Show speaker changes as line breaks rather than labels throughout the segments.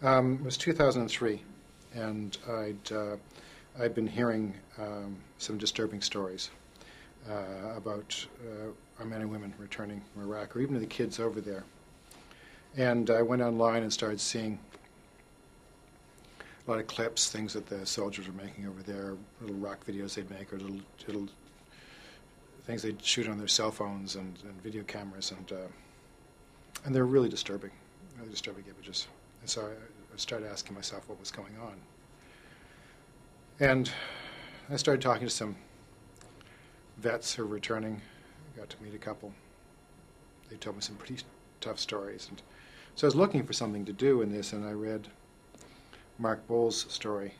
It was 2003, and I'd been hearing some disturbing stories about our men and women returning from Iraq, or even the kids over there. And I went online and started seeing a lot of clips, things that the soldiers were making over there, little rock videos they'd make, or little things they'd shoot on their cell phones and video cameras, and they're really disturbing images. And so I started asking myself what was going on. And I started talking to some vets who were returning. I got to meet a couple. They told me some pretty tough stories. And so I was looking for something to do in this, and I read Mark Bowles' story.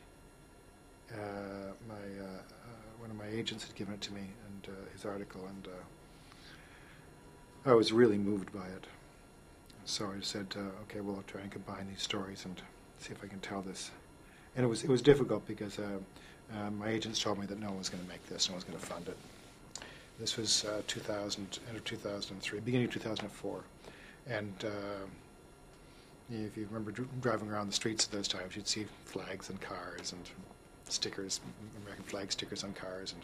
One of my agents had given it to me, and his article, and I was really moved by it. So I said, okay, well, I'll try and combine these stories and see if I can tell this. And it was difficult because my agents told me that no one was going to make this, no one was going to fund it. This was end of 2003, beginning of 2004. And if you remember driving around the streets at those times, you'd see flags and cars and stickers, American flag stickers on cars.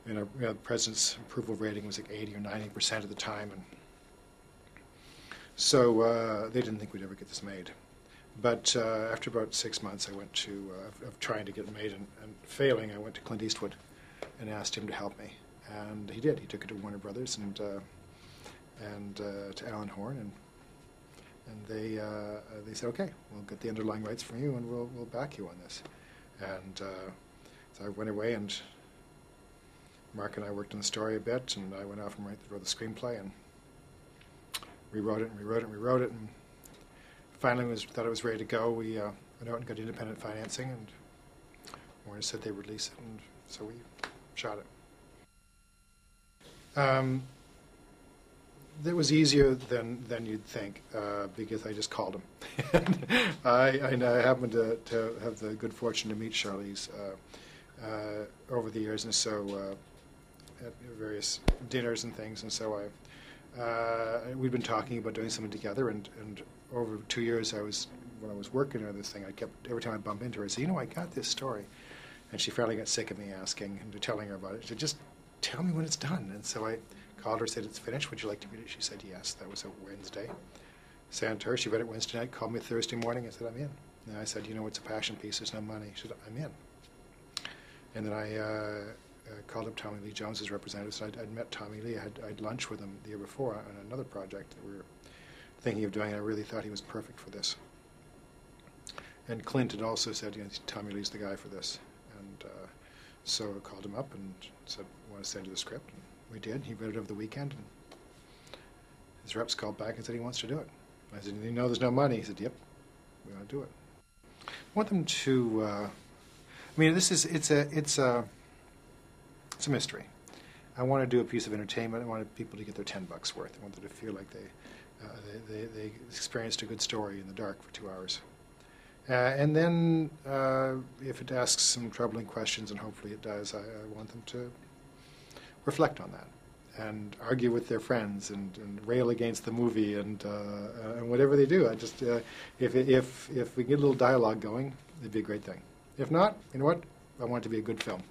And the president's approval rating was like 80 or 90% at the time. And so they didn't think we'd ever get this made. But after about 6 months, I went to, of trying to get it made and failing, I went to Clint Eastwood and asked him to help me. And he did. He took it to Warner Brothers and to Alan Horn, and they said, okay, we'll get the underlying rights from you, and we'll back you on this. And so I went away, and Mark and I worked on the story a bit, and I went off and wrote the screenplay and rewrote it, and finally thought it was ready to go. We went out and got independent financing, and Warner said they'd release it, and so we shot it. It was easier than you'd think because I just called him. I happened to have the good fortune to meet Charlize over the years, and so at various dinners and things, and so we'd been talking about doing something together, and over 2 years when I was working on this thing, every time I bump into her, I said, I got this story. And she finally got sick of me asking and telling her about it. She said, just tell me when it's done. And so I called her, said, it's finished. Would you like to read it? She said, yes. That was a Wednesday. Sent it to her. She read it Wednesday night, called me Thursday morning. I said, I'm in. And I said, it's a passion piece. There's no money. She said, I'm in. And then I called up Tommy Lee Jones's representative. So I'd met Tommy Lee. I had lunch with him the year before on another project that we were thinking of doing. I really thought he was perfect for this. And Clint had also said, Tommy Lee's the guy for this. And so I called him up and said, I want to send you the script. And we did. He read it over the weekend. And his reps called back and said he wants to do it. I said, there's no money. He said, yep, we want to do it. I want them to, it's a mystery. I want to do a piece of entertainment. I wanted people to get their $10 worth. I want them to feel like they experienced a good story in the dark for 2 hours. And then, if it asks some troubling questions, and hopefully it does, I want them to reflect on that and argue with their friends and rail against the movie and whatever they do. I just if we get a little dialogue going, it'd be a great thing. If not, you know what? I want it to be a good film.